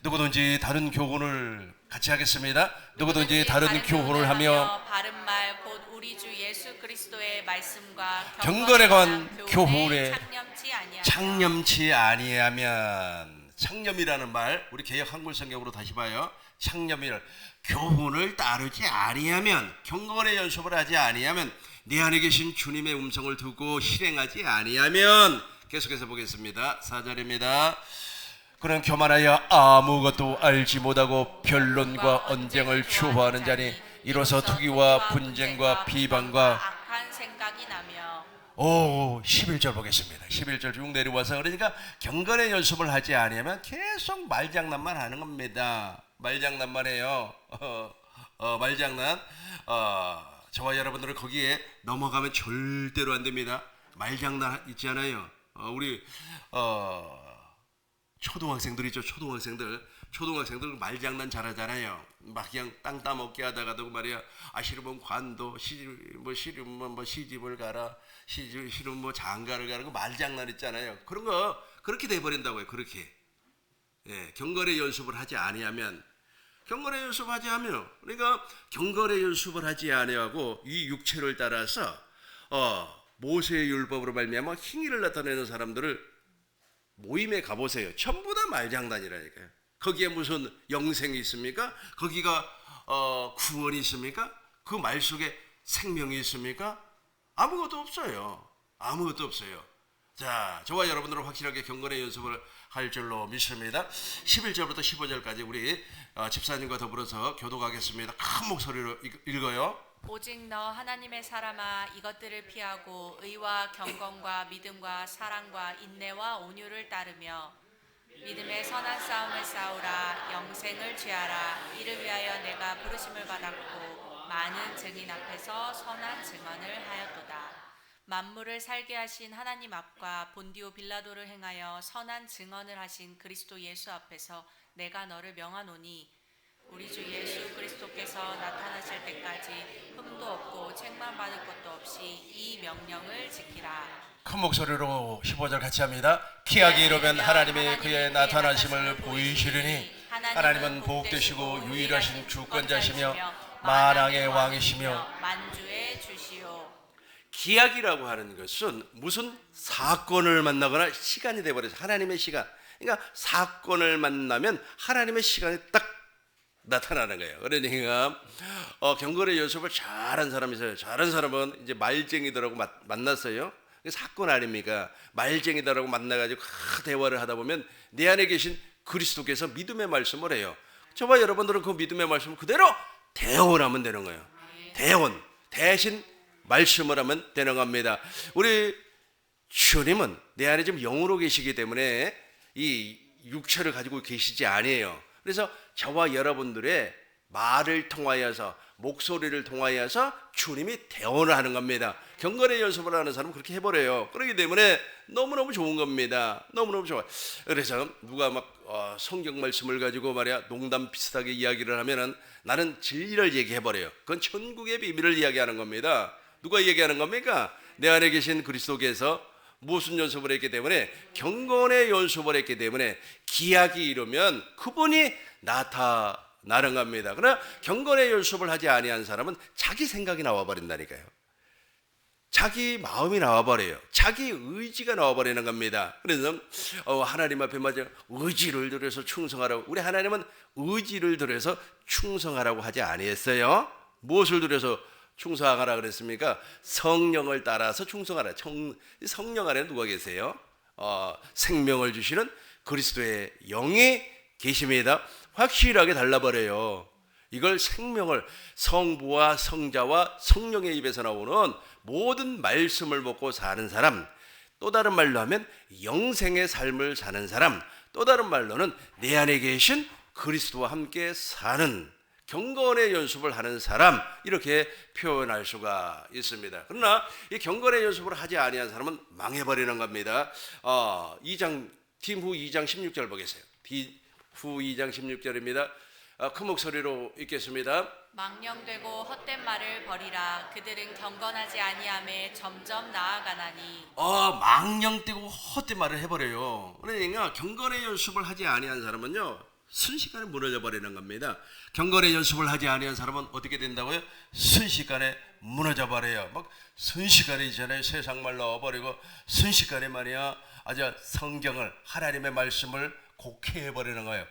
누구든지 다른 교훈을 같이 하겠습니다. 누구든지 다른 교훈을 하며 바른 말 곧 우리 주 예수 그리스도의 말씀과 경건에 관한 교훈에 창념치 아니하면 창념이라는 말 우리 개역 한글 성경으로 다시 봐요. 창념이란 교훈을 따르지 아니하면 경건의 연습을 하지 아니하면 내 안에 계신 주님의 음성을 두고 실행하지 아니하면 계속해서 보겠습니다. 4절입니다. 그는 교만하여 아무것도 알지 못하고 변론과 언쟁을 추호하는 자니 이로써 투기와 분쟁과 비방과 악한 생각이 나며 11절 보겠습니다. 11절 쭉 내려와서 그러니까 경건의 연습을 하지 아니하면 계속 말장난만 하는 겁니다. 말장난만 해요. 말장난. 저와 여러분들은 거기에 넘어가면 절대로 안 됩니다. 말장난 있잖아요. 우리 초등학생들이죠. 초등학생들 말장난 잘하잖아요. 막 그냥 땅 따먹게 하다가도 말이야. 싫으면 관도, 싫으면 뭐 시집을 가라, 싫으면 뭐 장가를 가라. 그 말장난 있잖아요. 그런 거 그렇게 돼버린다고요. 그렇게 예, 경건의 연습을 하지 아니하면 경건의 연습하지 하며 그러니까 경건의 연습을 하지 아니하고 이 육체를 따라서 모세의 율법으로 말미암아 행위를 나타내는 사람들을 모임에 가보세요. 전부 다 말장난이라니까요. 거기에 무슨 영생이 있습니까? 거기가 구원이 있습니까? 그 말 속에 생명이 있습니까? 아무것도 없어요. 아무것도 없어요. 자, 저와 여러분들은 확실하게 경건의 연습을 할 줄로 믿습니다. 11절부터 15절까지 우리 집사님과 더불어서 교독하겠습니다. 큰 목소리로 읽어요. 오직 너 하나님의 사람아 이것들을 피하고 의와 경건과 믿음과 사랑과 인내와 온유를 따르며 믿음의 선한 싸움을 싸우라. 영생을 취하라. 이를 위하여 내가 부르심을 받았고 많은 증인 앞에서 선한 증언을 하였도다. 만물을 살게 하신 하나님 앞과 본디오 빌라도를 행하여 선한 증언을 하신 그리스도 예수 앞에서 내가 너를 명하노니 우리 주 예수 그리스도께서 나타나실 때까지 흠도 없고 책망 받을 것도 없이 이 명령을 지키라. 큰 목소리로 15절 같이 합니다. 기약이 이르면 하나님이 그의 나타나심을 보이시리니 하나님은 복되시고 유일하신 주권자시며 만왕의 왕이시며 만주의 주시오. 기약이라고 하는 것은 무슨 사건을 만나거나 시간이 돼버려서 하나님의 시간, 그러니까 사건을 만나면 하나님의 시간이 딱 나타나는 거예요. 그러니까 경건의 연습을 잘한 사람이 있어요. 잘한 사람은 이제 말쟁이들하고 만났어요. 사건 아닙니까? 말쟁이들하고 만나가지고 대화를 하다 보면 내 안에 계신 그리스도께서 믿음의 말씀을 해요. 저와 여러분들은 그 믿음의 말씀을 그대로 대언하면 되는 거예요. 대언, 대신 말씀을 하면 되는 겁니다. 우리 주님은 내 안에 지금 영으로 계시기 때문에 이 육체를 가지고 계시지 아니에요. 그래서 저와 여러분들의 말을 통하여서 목소리를 통하여서 주님이 대언을 하는 겁니다. 경건의 연습을 하는 사람은 그렇게 해버려요. 그렇기 때문에 너무너무 좋은 겁니다. 너무너무 좋아요. 그래서 누가 막 성경 말씀을 가지고 말이야 농담 비슷하게 이야기를 하면은 나는 진리를 얘기해버려요. 그건 천국의 비밀을 이야기하는 겁니다. 누가 얘기하는 겁니까? 내 안에 계신 그리스도께서 무슨 연습을 했기 때문에 경건의 연습을 했기 때문에 기약이 이르면 그분이 나타나는 겁니다. 그러나 경건의 연습을 하지 아니한 사람은 자기 생각이 나와버린다니까요. 자기 마음이 나와버려요. 자기 의지가 나와버리는 겁니다. 그래서 하나님 앞에 맞아 의지를 들여서 충성하라고. 우리 하나님은 의지를 들여서 충성하라고 하지 아니했어요. 무엇을 들여서 충성하라 그랬습니까? 성령을 따라서 충성하라. 성령 안에 누가 계세요? 생명을 주시는 그리스도의 영이 계십니다. 확실하게 달라버려요. 이걸 생명을 성부와 성자와 성령의 입에서 나오는 모든 말씀을 먹고 사는 사람, 또 다른 말로 하면 영생의 삶을 사는 사람, 또 다른 말로는 내 안에 계신 그리스도와 함께 사는 경건의 연습을 하는 사람, 이렇게 표현할 수가 있습니다. 그러나 이 경건의 연습을 하지 아니한 사람은 망해버리는 겁니다. 디모후 2장 16절 보겠어요. 디모후 2장 16절입니다. 큰 목소리로 읽겠습니다. 망령되고 헛된 말을 버리라. 그들은 경건하지 아니함에 점점 나아가나니. 망령되고 헛된 말을 해버려요. 그러니까 경건의 연습을 하지 아니한 사람은요 순식간에 무너져 버리는 겁니다. 경건의 연습을 하지 아니한 사람은 어떻게 된다고요? 순식간에 무너져 버려요. 막 순식간에 이전에 세상 말 넣어버리고 순식간에 말이야 아주 성경을 하나님의 말씀을 곡해해 버리는 거예요.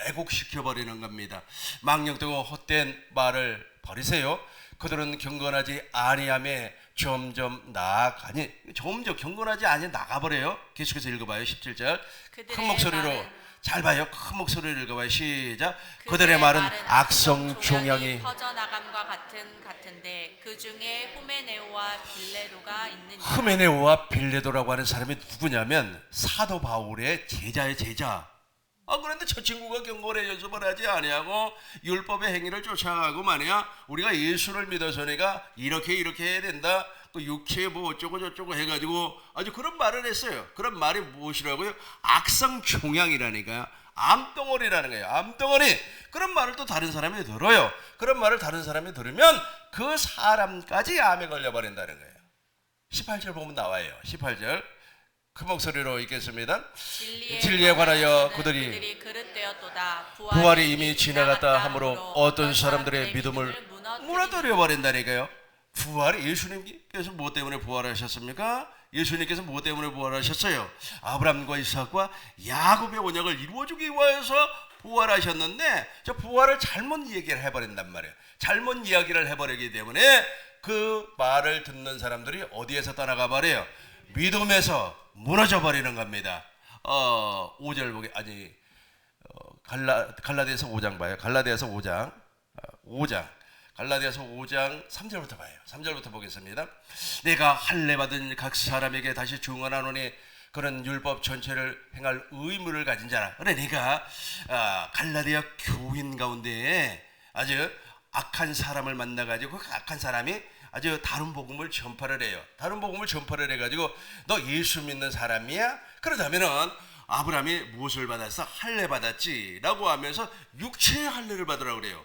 애곡시켜 버리는 겁니다. 망령되고 헛된 말을 버리세요. 그들은 경건하지 아니함에 점점 나아가니. 점점 경건하지 아니 나가버려요. 계속해서 읽어봐요. 17절 큰 목소리로 잘 봐요. 큰 목소리를 읽어봐요. 시작. 그들의 말은 악성 종양이 퍼져나감과 같은데 그 중에 후메네오와 빌레도가 있느니라. 후메네오와 빌레도라고 하는 사람이 누구냐면 사도 바울의 제자의 제자. 그런데 저 친구가 경건의 연습을 하지 아니하고 율법의 행위를 쫓아가고 말이야 우리가 예수를 믿어서니까 이렇게 해야 된다. 그 육체에 뭐 어쩌고 저쩌고 해가지고 아주 그런 말을 했어요. 그런 말이 무엇이라고요? 악성 종양이라니까요. 암덩어리라는 거예요. 암덩어리. 그런 말을 또 다른 사람이 들어요. 그런 말을 다른 사람이 들으면 그 사람까지 암에 걸려버린다는 거예요. 18절 보면 나와요. 18절 큰 목소리로 읽겠습니다. 진리에 진리에 관하여 관하여서는 그들이 그릇되었도다. 부활이 이미 지나갔다 하므로 어떤 사람들의 믿음을 무너뜨려 버린다니까요. 부활이 예수님께서 무엇 때문에 부활하셨습니까? 예수님께서 무엇 때문에 부활하셨어요? 아브라함과 이삭과 야곱의 언약을 이루어주기 위해서 부활하셨는데 저 부활을 잘못 얘기를 해버린단 말이에요. 잘못 이야기를 해버리기 때문에 그 말을 듣는 사람들이 어디에서 떠나가 버려요? 믿음에서 무너져 버리는 겁니다. 5절 보게 갈라디아서 5장 봐요. 갈라디아서 5장 갈라디아서 5장 3절부터 봐요. 3절부터 보겠습니다. 내가 할례 받은 각 사람에게 다시 증언하노니 그런 율법 전체를 행할 의무를 가진 자라. 그래 네가 갈라디아 교인 가운데 아주 악한 사람을 만나가지고 그 악한 사람이 아주 다른 복음을 전파를 해요. 다른 복음을 전파를 해가지고 너 예수 믿는 사람이야? 그러다면은 아브라함이 무엇을 받았어? 할례 받았지 라고 하면서 육체의 할례를 받으라고 그래요.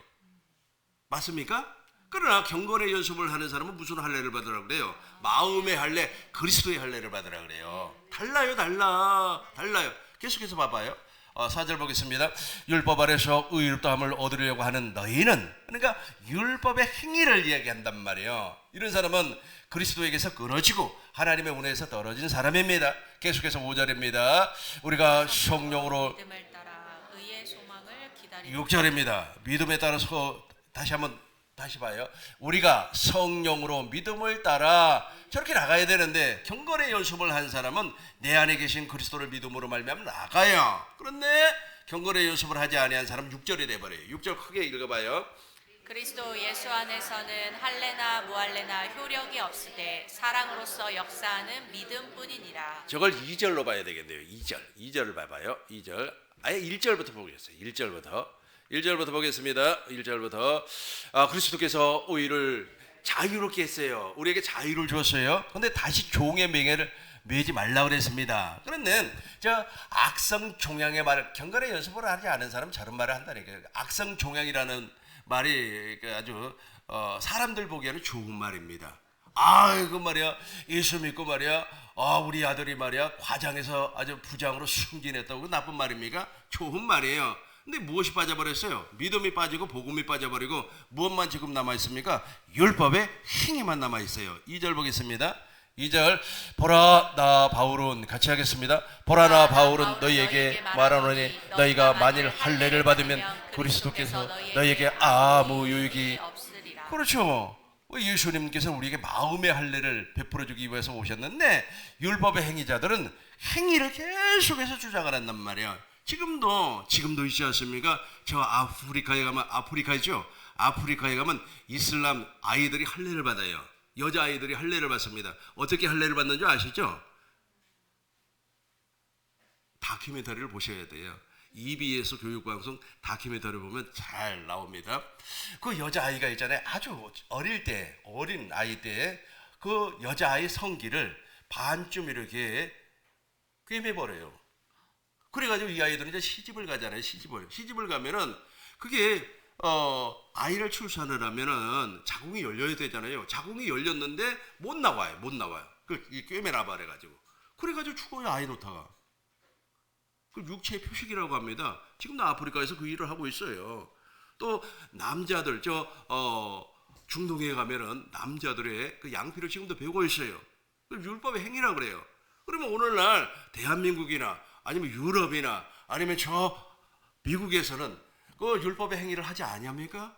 맞습니까? 그러나 경건의 연습을 하는 사람은 무슨 할례를 받으라고 그래요? 마음의 할례, 그리스도의 할례를 받으라고 그래요. 달라요. 계속해서 봐봐요. 4절 보겠습니다. 율법 아래서 의롭다함을 얻으려고 하는 너희는, 그러니까 율법의 행위를 이야기한단 말이에요. 이런 사람은 그리스도에게서 끊어지고 하나님의 은혜에서 떨어진 사람입니다. 계속해서 5절입니다. 우리가 성령으로 믿음을 따라 의의 소망을 기다리는 6절입니다. 믿음에 따라서 다시 봐요. 우리가 성령으로 믿음을 따라 저렇게 나가야 되는데 경건의 연습을 한 사람은 내 안에 계신 그리스도를 믿음으로 말미암아 나가요. 그런데 경건의 연습을 하지 아니한 사람은 6절이 돼버려요. 6절 크게 읽어봐요. 그리스도 예수 안에서는 할례나 무할례나 효력이 없으되 사랑으로서 역사하는 믿음뿐이니라. 저걸 2절로 봐야 되겠네요. 2절을 봐봐요. 2절 아예 1절부터 보겠어요. 1절부터 보겠습니다. 1절부터 그리스도께서 우리를 자유롭게 했어요. 우리에게 자유를 주었어요. 그런데 다시 종의 명예를 매지 말라 그랬습니다. 그런데 저 악성 종양의 말, 경건의 연습을 하지 않은 사람 저런 말을 한다니까요. 악성 종양이라는 말이 아주 사람들 보기에는 좋은 말입니다. 그 말이야 예수 믿고 말이야 우리 아들이 말이야 과장해서 아주 부장으로 승진했다고 나쁜 말입니까? 좋은 말이에요. 근데 무엇이 빠져버렸어요? 믿음이 빠지고 복음이 빠져버리고 무엇만 지금 남아있습니까? 율법의 행위만 남아있어요. 2절 보겠습니다. 2절 보라 나 바울은 같이 하겠습니다. 보라 나 바울은 너희에게 말하노니 너희가 만일 할례를 받으면 그리스도께서 너희에게 아무 유익이 없으리라. 그렇죠. 예수님께서 우리에게 마음의 할례를 베풀어주기 위해서 오셨는데 율법의 행위자들은 행위를 계속해서 주장을 한단 말이에요. 지금도 있지 않습니까? 저 아프리카에 가면 아프리카에 가면 이슬람 아이들이 할례를 받아요. 여자 아이들이 할례를 받습니다. 어떻게 할례를 받는 줄 아시죠? 다큐멘터리를 보셔야 돼요. EBS 교육방송 다큐멘터리 보면 잘 나옵니다. 그 여자아이가 있잖아요. 아주 어린 아이 때 그 여자아이 성기를 반쯤 이렇게 꿰매버려요. 그래가지고 이 아이들은 이제 시집을 가잖아요. 시집을 가면은 그게 아이를 출산을 하면은 자궁이 열려야 되잖아요. 자궁이 열렸는데 못 나와요. 그 꿰매나 봐래가지고 그래가지고 죽어요. 아이 놓다가. 그 육체의 표식이라고 합니다. 지금도 아프리카에서 그 일을 하고 있어요. 또 남자들 중동에 가면은 남자들의 그 양피를 지금도 배우고 있어요. 율법의 행위라고 그래요. 그러면 오늘날 대한민국이나 아니면 유럽이나 아니면 저 미국에서는 그 율법의 행위를 하지 아니합니까?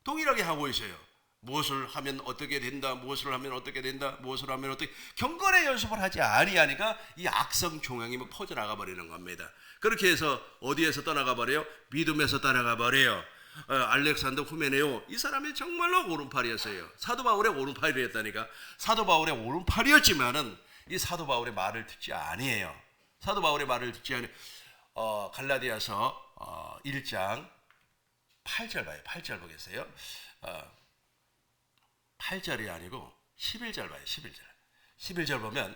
동일하게 하고 있어요. 무엇을 하면 어떻게 된다, 무엇을 하면 어떻게 된다, 무엇을 하면 어떻게, 경건의 연습을 하지 아니하니까 이 악성 종양이 퍼져나가 버리는 겁니다. 그렇게 해서 어디에서 떠나가 버려요? 믿음에서 떠나가 버려요. 알렉산더 후메네오, 이 사람이 정말로 오른팔이었어요. 사도 바울의 오른팔이었다니까. 사도 바울의 오른팔이었지만은 이 사도 바울의 말을 듣지 아니에요. 사도 바울의 말을 듣지 않아요. 갈라디아서 1장 8절 봐요. 8절 보겠어요. 8절이 아니고 11절 봐요. 11절 보면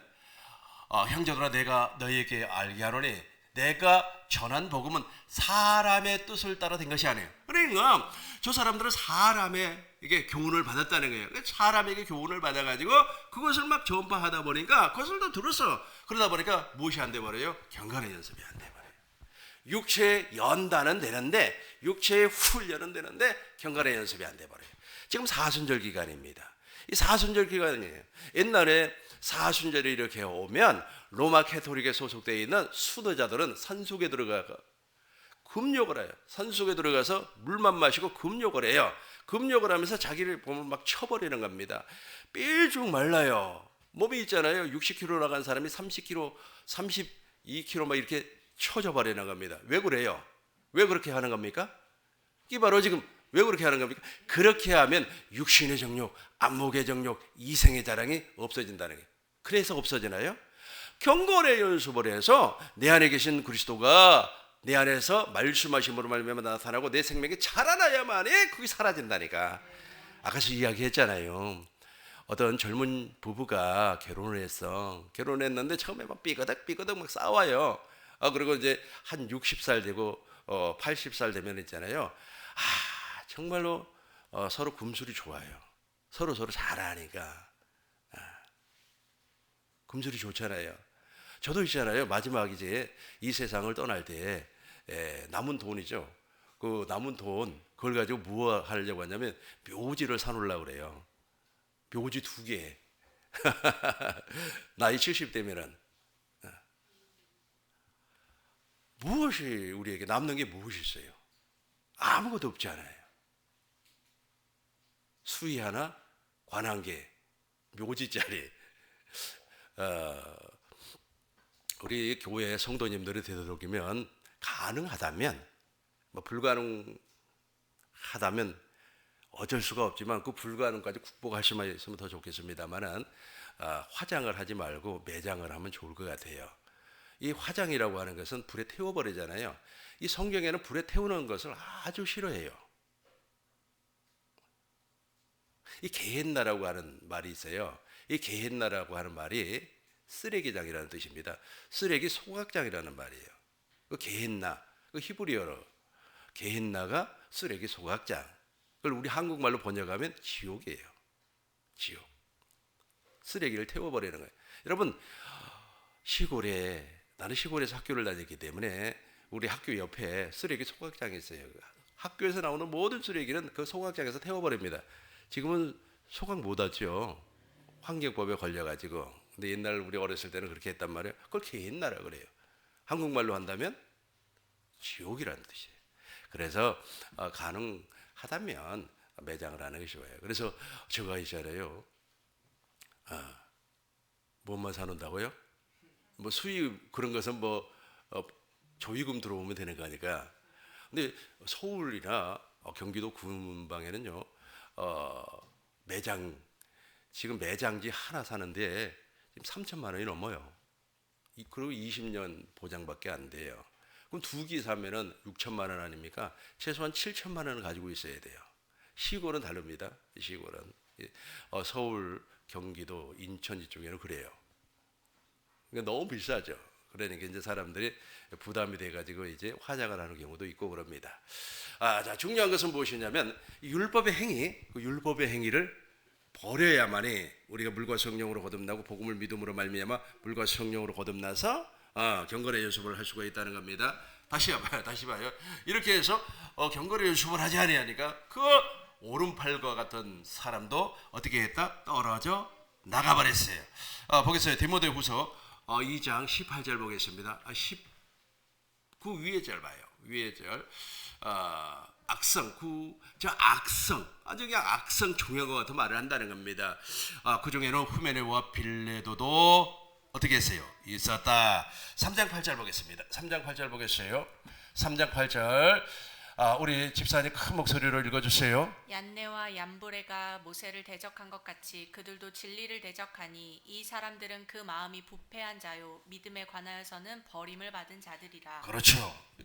형제들아 내가 너희에게 알게 하노니 내가 전한 복음은 사람의 뜻을 따라 된 것이 아니에요. 그러니까 저 사람들은 사람의 이게 교훈을 받았다는 거예요. 사람에게 교훈을 받아가지고 그것을 막 전파하다 보니까 그것을 또 들었어. 그러다 보니까 무엇이 안 돼 버려요? 경건의 연습이 안 돼 버려요. 육체의 연단은 되는데 육체의 훈련은 되는데 경건의 연습이 안 돼 버려요. 지금 사순절 기간입니다. 이 사순절 기간이에요. 옛날에 사순절이 이렇게 오면 로마 캐토릭에 소속되어 있는 수도자들은 산속에 들어가서 금욕을 해요. 산속에 들어가서 물만 마시고 금욕을 해요. 금욕을 하면서 자기를 보면 막 쳐버리는 겁니다. 삐죽 말라요. 몸이 있잖아요. 60kg 나간 사람이 30kg, 32kg 막 이렇게 쳐져 버리는 겁니다. 왜 그래요? 왜 그렇게 하는 겁니까? 이게 바로 지금 왜 그렇게 하는 겁니까? 그렇게 하면 육신의 정욕, 안목의 정욕, 이생의 자랑이 없어진다는 거예요. 그래서 없어지나요? 경건의 연습을 해서 내 안에 계신 그리스도가 내 안에서 말씀하심으로 말미암아 나타나고 내 생명이 자라나야만이 그게 사라진다니까. 아까서 이야기했잖아요. 어떤 젊은 부부가 결혼을 했어. 결혼했는데 처음에 막 삐거덕 막 싸워요. 그리고 이제 한 60살 되고 80살 되면 있잖아요. 정말로 서로 금술이 좋아요. 서로 잘 아니까. 금술이 좋잖아요. 저도 있잖아요. 마지막 이제 이 세상을 떠날 때 남은 돈이죠. 그 남은 돈 그걸 가지고 뭐 하려고 하냐면 묘지를 사놓으려고 그래요. 묘지 2개. 나이 70대면은 무엇이 우리에게 남는 게 무엇이 있어요? 아무것도 없지 않아요. 수의 하나, 관 한 개, 묘지짜리. 우리 교회 성도님들이 되도록이면 가능하다면 뭐 불가능하다면 어쩔 수가 없지만 그 불가능까지 극복하실 수 있으면 더 좋겠습니다만은 화장을 하지 말고 매장을 하면 좋을 것 같아요. 이 화장이라고 하는 것은 불에 태워버리잖아요. 이 성경에는 불에 태우는 것을 아주 싫어해요. 이 게헨나라고 하는 말이 있어요. 이 게헨나라고 하는 말이 쓰레기장이라는 뜻입니다. 쓰레기 소각장이라는 말이에요. 그 게헨나, 그 히브리어로 게헨나가 쓰레기 소각장. 그걸 우리 한국말로 번역하면 지옥이에요. 지옥. 쓰레기를 태워버리는 거예요. 여러분, 나는 시골에서 학교를 다녔기 때문에 우리 학교 옆에 쓰레기 소각장이 있어요. 학교에서 나오는 모든 쓰레기는 그 소각장에서 태워버립니다. 지금은 소각 못하죠. 환경법에 걸려가지고. 근데 옛날 우리 어렸을 때는 그렇게 했단 말이에요. 그걸 게헨나라 그래요. 한국말로 한다면 지옥이라는 뜻이에요. 그래서 가능하다면 매장을 하는 것이 좋아요. 그래서 제가 있잖아요. 뭐만 사놓는다고요? 뭐 수입 그런 것은 조의금 들어오면 되는 거니까. 근데 서울이나 경기도 근방에는요. 지금 매장지 하나 사는데 지금 3천만 원이 넘어요. 그리고 20년 보장밖에 안 돼요. 그럼 2기 사면은 6천만 원 아닙니까? 최소한 7천만 원을 가지고 있어야 돼요. 시골은 다릅니다. 시골은 서울, 경기도, 인천 이쪽에는 그래요. 그러니까 너무 비싸죠. 그러니까 이제 사람들이 부담이 돼가지고 이제 화장을 하는 경우도 있고 그럽니다. 자, 중요한 것은 무엇이냐면 율법의 행위, 그 율법의 행위를 버려야만이 우리가 물과 성령으로 거듭나고 복음을 믿음으로 말미암아 물과 성령으로 거듭나서 경건의 연습을 할 수가 있다는 겁니다. 다시 봐요. 이렇게 해서 경건의 연습을 하지 아니하니까 그 오른팔과 같은 사람도 어떻게 했다? 떨어져 나가버렸어요. 보겠어요. 디모데후서 2장 18절 보겠습니다. 그 위에 절 봐요. 위에 절. 악성, 저 악성, 아주 그냥 악성 종혁과 같은 말을 한다는 겁니다. 그 중에는 후메네와 빌레도도 어떻게 했어요? 있었다. 3장 8절 보겠습니다. 3장 8절 보겠어요. 3장 8절. 우리 집사님 큰 목소리로 읽어주세요. 얀네와 얀브레가 모세를 대적한 것 같이 그들도 진리를 대적하니 이 사람들은 그 마음이 부패한 자요 믿음에 관하여서는 버림을 받은 자들이라. 그렇죠.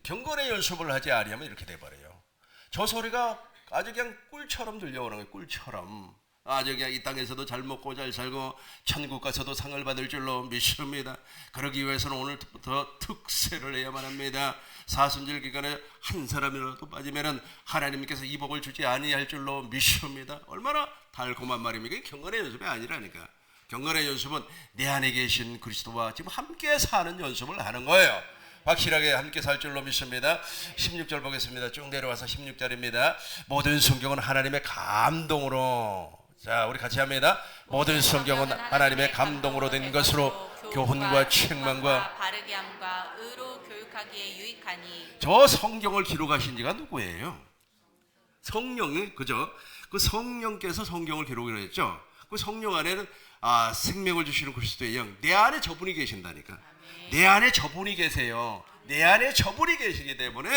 경건의 연습을 하지 아니하면 이렇게 돼버려요. 저 소리가 아주 그냥 꿀처럼 들려오는 거예요. 꿀처럼. 아주 그냥 이 땅에서도 잘 먹고 잘 살고 천국 가서도 상을 받을 줄로 믿습니다. 그러기 위해서는 오늘부터 특세를 해야만 합니다. 사순절 기간에 한 사람이라도 빠지면은 하나님께서 이 복을 주지 아니할 줄로 믿습니다. 얼마나 달콤한 말입니까? 경건의 연습이 아니라니까. 경건의 연습은 내 안에 계신 그리스도와 지금 함께 사는 연습을 하는 거예요. 확실하게 함께 살 줄로 믿습니다. 16절 보겠습니다. 쭉 내려와서 16절입니다. 모든 성경은 하나님의 감동으로, 자 우리 같이 합니다. 모든 성경은 하나님의 감동으로 된 것으로 교훈과 책망과 바르게 함과 의로 교육하기에 유익하니. 저 성경을 기록하신 지가 누구예요? 성령이, 그죠? 그 성령께서 성경을 기록을 했죠. 그 성령 안에는 생명을 주시는 그리스도의 영, 내 안에 저분이 계신다니까. 내 안에 저분이 계세요. 내 안에 저분이 계시기 때문에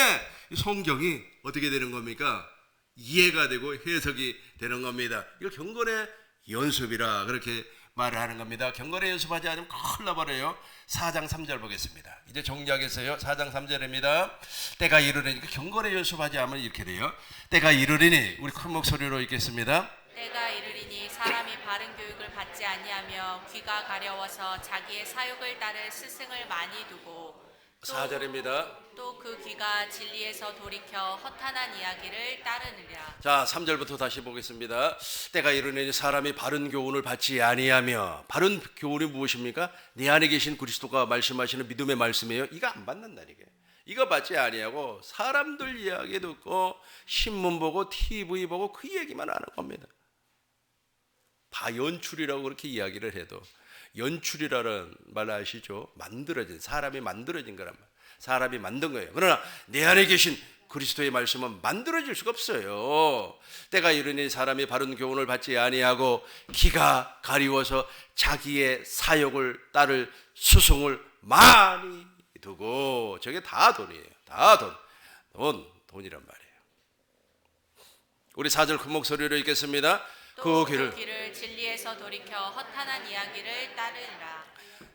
성경이 어떻게 되는 겁니까? 이해가 되고 해석이 되는 겁니다. 이걸 경건의 연습이라 그렇게 말을 하는 겁니다. 경건의 연습하지 않으면 큰일 나버려요. 4장 3절 보겠습니다. 이제 정리하겠어요. 4장 3절입니다. 때가 이르리니, 경건의 연습하지 않으면 이렇게 돼요. 때가 이르리니, 우리 큰 목소리로 읽겠습니다. 때가 이르리니 사람이 바른 교육을 받지 아니하며 귀가 가려워서 자기의 사욕을 따를 스승을 많이 두고 4절입니다. 또 그 귀가 진리에서 돌이켜 허탄한 이야기를 따르느라. 자, 3절부터 다시 보겠습니다. 때가 이르니 사람이 바른 교훈을 받지 아니하며, 바른 교훈이 무엇입니까? 내 안에 계신 그리스도가 말씀하시는 믿음의 말씀이에요. 이거 안 받는다니까. 이거 받지 아니하고 사람들 이야기 듣고 신문 보고 TV 보고 그 얘기만 하는 겁니다. 다 연출이라고 그렇게 이야기를 해도, 연출이라는 말 아시죠? 만들어진, 사람이 만들어진 거란 말. 사람이 만든 거예요. 그러나 내 안에 계신 그리스도의 말씀은 만들어질 수가 없어요. 때가 이르니 사람이 바른 교훈을 받지 아니하고 귀가 가리워서 자기의 사욕을 따를 수송을 많이 두고, 저게 다 돈이에요. 다 돈이란 말이에요. 우리 4절 큰 목소리로 읽겠습니다. 또 그 귀를 진리에서 돌이켜 허탄한 이야기를 따르라.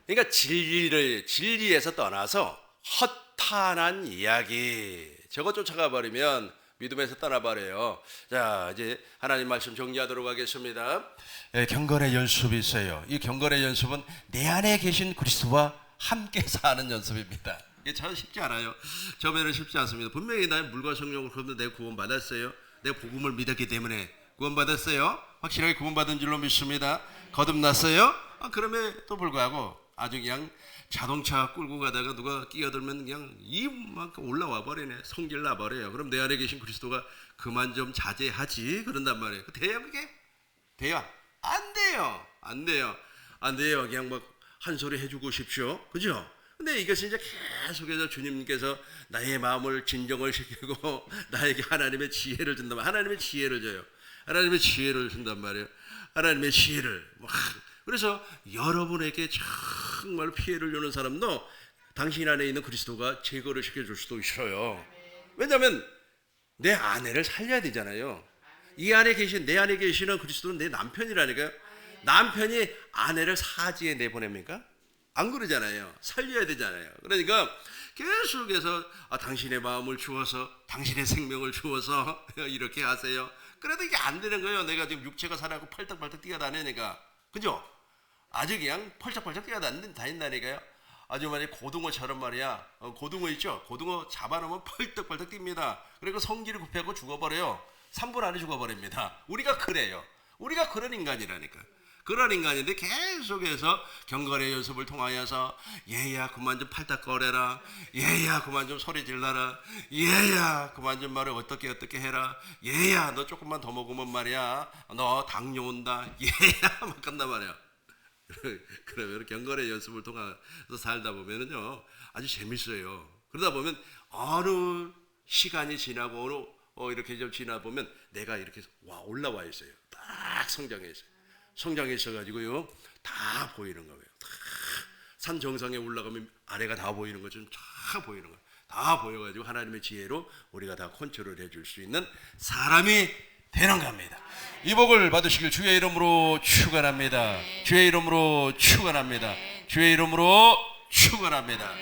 그러니까 진리에서 떠나서 허탄한 이야기, 저거 쫓아가 버리면 믿음에서 떠나버려요. 자, 이제 하나님 말씀 정리하도록 하겠습니다. 경건의 연습이 있어요. 이 경건의 연습은 내 안에 계신 그리스도와 함께 사는 연습입니다. 이게 참 쉽지 않아요. 처음에는 쉽지 않습니다. 분명히 나 물과 성령을 그러면 내가 구원받았어요. 내가 복음을 믿었기 때문에 구원받았어요. 확실하게 구원받은 줄로 믿습니다. 거듭났어요. 그럼에도 불구하고 아주 그냥 자동차 끌고 가다가 누가 끼어들면 그냥 이만큼 올라와 버리네. 성질 나버려요. 그럼 내 안에 계신 그리스도가 그만 좀 자제하지 그런단 말이에요. 돼요 그게? 돼요? 안 돼요. 안 돼요. 안 돼요. 그냥 막 한 소리 해주고 싶죠. 그죠? 근데 이것이 이제 계속해서 주님께서 나의 마음을 진정을 시키고 나에게 하나님의 지혜를 준다면, 하나님의 지혜를 줘요. 하나님의 지혜를 준단 말이에요. 하나님의 지혜를 그래서 여러분에게 정말 피해를 주는 사람도 당신 안에 있는 그리스도가 제거를 시켜줄 수도 있어요. 왜냐하면 내 아내를 살려야 되잖아요. 이 안에 계신, 내 안에 계시는 그리스도는 내 남편이라니까요. 남편이 아내를 사지에 내보냅니까? 안 그러잖아요. 살려야 되잖아요. 그러니까 계속해서 당신의 마음을 주어서, 당신의 생명을 주어서 이렇게 하세요. 그래도 이게 안 되는 거예요. 내가 지금 육체가 살아가고 펄떡펄떡 뛰어다니니까. 그죠? 아주 그냥 펄쩍펄쩍 뛰어다닌다니까요. 아주 만약 고등어처럼 말이야. 고등어 있죠? 고등어 잡아놓으면 펄떡펄떡 뜁니다. 그리고 성질이 급해하고 죽어버려요. 3분 안에 죽어버립니다. 우리가 그래요. 우리가 그런 인간이라니까. 그런 인간인데 계속해서 경건의 연습을 통하여서 얘야 그만 좀 팔딱거려라, 얘야 그만 좀 소리 질러라, 얘야 그만 좀 말을 어떻게 해라, 얘야 너 조금만 더 먹으면 말이야 너 당뇨 온다, 얘야 막 간단 말이야. 그러면 경건의 연습을 통해서 살다 보면은요 아주 재밌어요. 그러다 보면 어느 시간이 지나고 이렇게 좀 지나 보면 내가 이렇게 올라와 있어요. 딱 성장해 있어요. 성장해 있어가지고요 다 보이는 거예요. 산 정상에 올라가면 아래가 다 보이는 것처럼 다 보이는 거예요. 다 보여가지고 하나님의 지혜로 우리가 다 컨트롤 해줄 수 있는 사람이 되는 겁니다. 이 복을 받으시길 주의 이름으로 축원합니다. 주의 이름으로 축원합니다. 주의 이름으로 축원합니다.